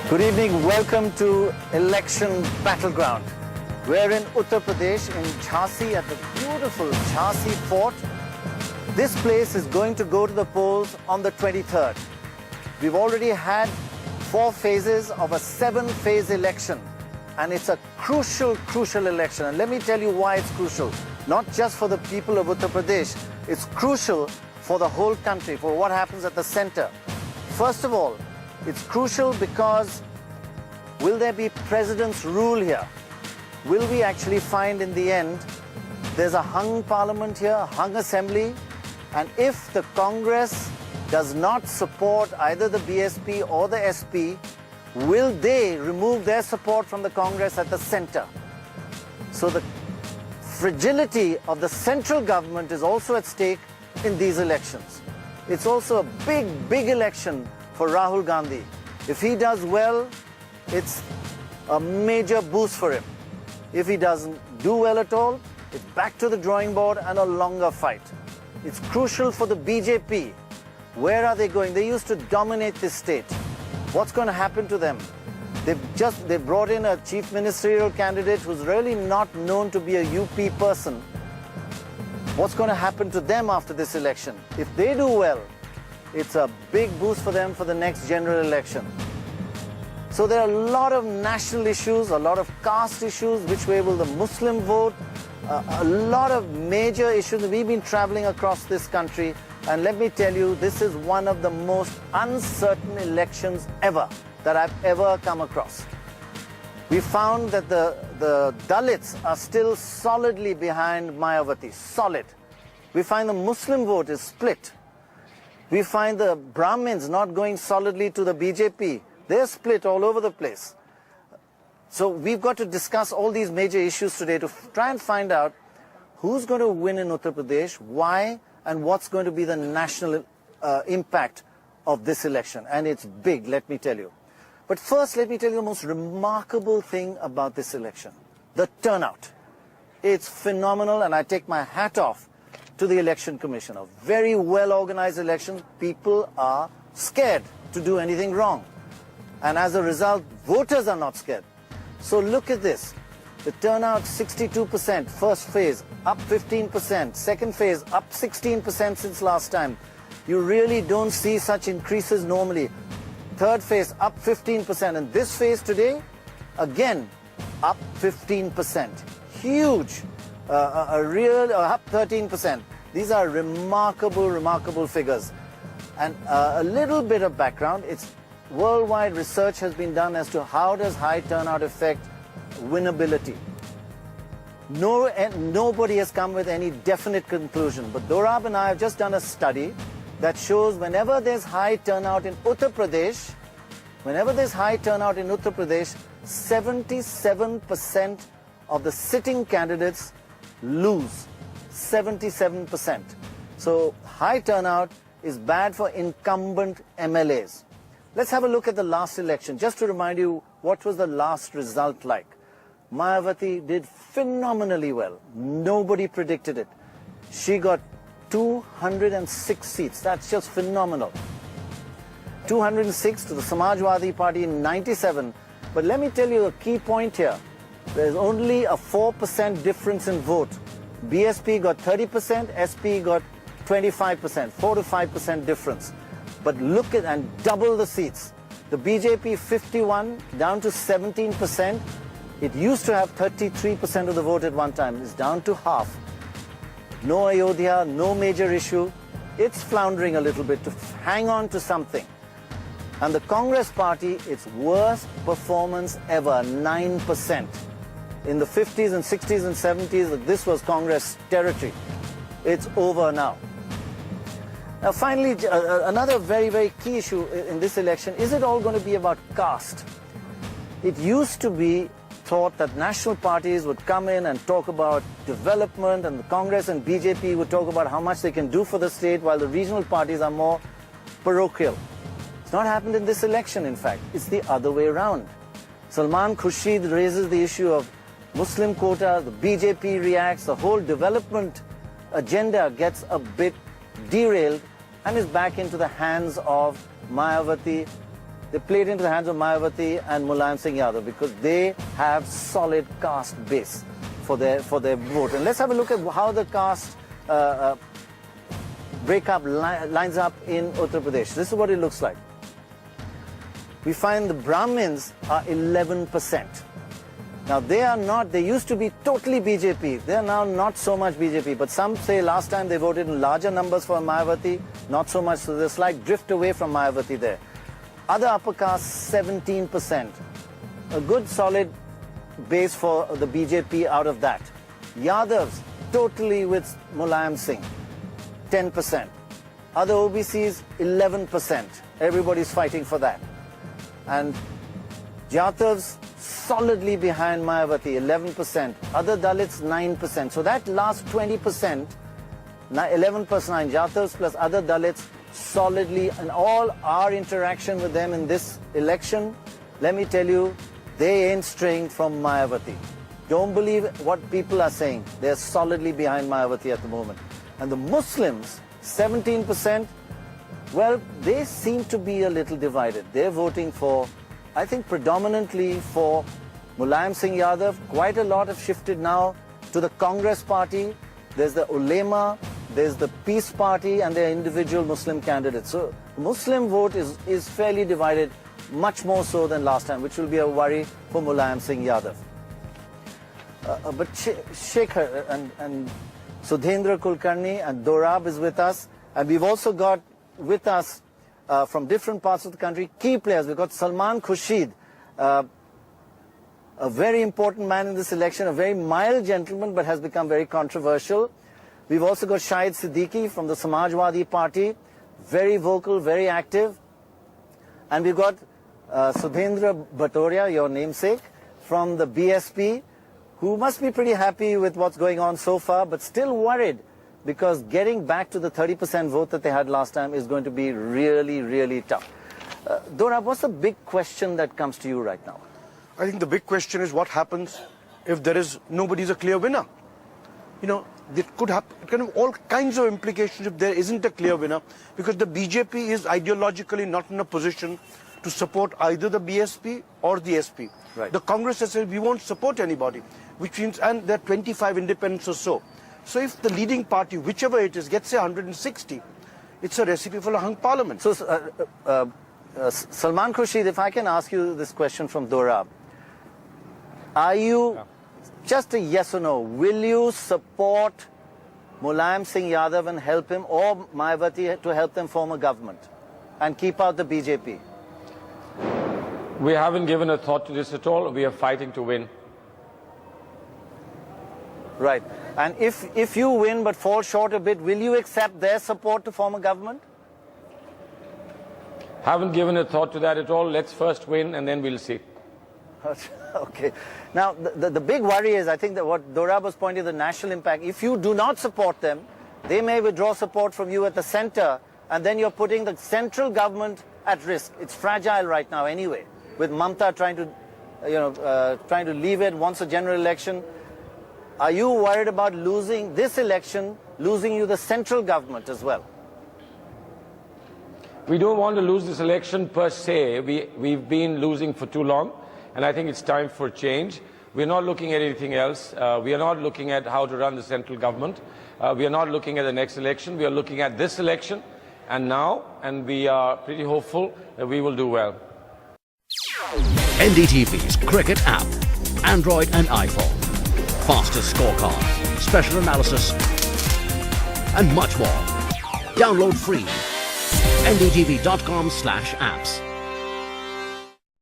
Good evening. Welcome to Election Battleground. We're in Uttar Pradesh, in Jhansi, at the beautiful Jhansi Fort. This place is going to go to the polls on the 23rd. We've already had 4 phases of a 7-phase election. And it's a crucial election. And let me tell you why it's crucial. Not just for the people of Uttar Pradesh. It's crucial for the whole country, for what happens at the center. First of all, it's crucial because will there be president's rule here? Will we actually find in the end there's a hung parliament here, a hung assembly, and if the Congress does not support either the BSP or the SP, will they remove their support from the Congress at the center? So the fragility of the central government is also at stake in these elections. It's also a big election for Rahul Gandhi. If he does well, it's a major boost for him. If he doesn't do well at all, it's back to the drawing board and a longer fight. It's crucial for the BJP. Where are they going? They used to dominate this state. What's going to happen to them? They brought in a chief ministerial candidate who's really not known to be a UP person. What's going to happen to them after this election? If they do well, it's a big boost for them for the next general election. So there are a lot of national issues, a lot of caste issues, which way will the Muslim vote, a lot of major issues. We've been traveling across this country, and let me tell you, this is one of the most uncertain elections ever that I've ever come across. We found that the Dalits are still solidly behind Mayawati, solid. We find the Muslim vote is split. We find the Brahmins not going solidly to the BJP. They're split all over the place. So we've got to discuss all these major issues today to try and find out who's going to win in Uttar Pradesh, why, and what's going to be the national impact of this election. And it's big, let me tell you. But first, let me tell you the most remarkable thing about this election, the turnout. It's phenomenal, and I take my hat off to the Election Commission. A very well-organized election. People are scared to do anything wrong. And as a result, voters are not scared. So look at this. The turnout, 62%, first phase, up 15%, second phase, up 16% since last time. You really don't see such increases normally. Third phase, up 15%. And this phase today, again, up 15%. Huge. Up 13%. These are remarkable figures. And a little bit of background. It's worldwide research has been done as to how does high turnout affect winnability. Nobody has come with any definite conclusion. But Dorab and I have just done a study that shows whenever there's high turnout in Uttar Pradesh, 77% of the sitting candidates lose. 77%. So high turnout is bad for incumbent MLAs. Let's have a look at the last election, just to remind you what was the last result like. Mayawati did phenomenally well. Nobody predicted it. She got 206 seats. That's just phenomenal. 206 to the Samajwadi Party in 97. But let me tell you a key point here. There's only a 4% difference in vote. BSP got 30%, SP got 25%, 4 to 5% difference. But look at, and double the seats. The BJP 51 down to 17%. It used to have 33% of the vote at one time. It's down to half. No Ayodhya, no major issue. It's floundering a little bit to hang on to something. And the Congress party, its worst performance ever, 9%. In the 50s and 60s and 70s, this was Congress territory. It's over now. Now finally, another very key issue in this election, is it all going to be about caste? It used to be thought that national parties would come in and talk about development, and the Congress and BJP would talk about how much they can do for the state, while the regional parties are more parochial. It's not happened in this election, in fact. It's the other way around. Salman Khurshid raises the issue of Muslim quota, the BJP reacts, the whole development agenda gets a bit derailed and is back into the hands of Mayawati they play it into the hands of Mayawati and Mulayam Singh Yadav because they have solid caste base for their vote. And let's have a look at how the caste breakup lines up in Uttar Pradesh. This is what it looks like. We find the Brahmins are 11%. Now they used to be totally BJP. They are now not so much BJP. But some say last time they voted in larger numbers for Mayawati, not so much. So there's a slight drift away from Mayawati there. Other upper castes, 17%. A good solid base for the BJP out of that. Yadavs, totally with Mulayam Singh, 10%. Other OBCs, 11%. Everybody's fighting for that. And Jatavs, solidly behind Mayawati, 11%. Other Dalits, 9%. So that last 20%, 11%, Jatavs plus other Dalits, solidly, and all our interaction with them in this election, let me tell you, they ain't straying from Mayawati. Don't believe what people are saying. They're solidly behind Mayawati at the moment. And the Muslims, 17%, well, they seem to be a little divided. They're voting for, I think, predominantly for Mulayam Singh Yadav. Quite a lot have shifted now to the Congress party. There's the Ulema, there's the Peace Party, and their individual Muslim candidates. So Muslim vote is fairly divided, much more so than last time, which will be a worry for Mulayam Singh Yadav. But Shekhar and Sudhendra Kulkarni and Dorab is with us. And we've also got with us from different parts of the country key players. We've got Salman Khurshid, a very important man in this election, a very mild gentleman, but has become very controversial. We've also got Shahid Siddiqui from the Samajwadi Party, very vocal, very active. And we've got Subhendra Bhatoria, your namesake, from the BSP, who must be pretty happy with what's going on so far, but still worried because getting back to the 30% vote that they had last time is going to be really, really tough. Dorab, what's the big question that comes to you right now? I think the big question is what happens if nobody's a clear winner. You know, it could have all kinds of implications if there isn't a clear winner, because the BJP is ideologically not in a position to support either the BSP or the SP. Right. The Congress has said we won't support anybody, which means, and there are 25 independents or so. So if the leading party, whichever it is, gets say 160, it's a recipe for a hung parliament. So Salman Khurshid, if I can ask you this question from Dorab, are you, just a yes or no, will you support Mulayam Singh Yadav and help him, or Mayawati to help them form a government and keep out the BJP? We haven't given a thought to this at all. We are fighting to win. Right. And if you win but fall short a bit, will you accept their support to form a government? Haven't given a thought to that at all. Let's first win and then we'll see. Okay. Now, the big worry is, I think that what Dorab was pointing, the national impact. If you do not support them, they may withdraw support from you at the center, and then you're putting the central government at risk. It's fragile right now anyway, with Mamta trying to leave it, wants a general election. Are you worried about losing this election, losing you the central government as well? We don't want to lose this election per se. We've been losing for too long, and I think it's time for change. We're not looking at anything else. We are not looking at how to run the central government. We are not looking at the next election. We are looking at this election and now, and we are pretty hopeful that we will do well. NDTV's cricket app, Android and iPhone. Fastest scorecard, special analysis, and much more. Download free. NDTV.com/apps.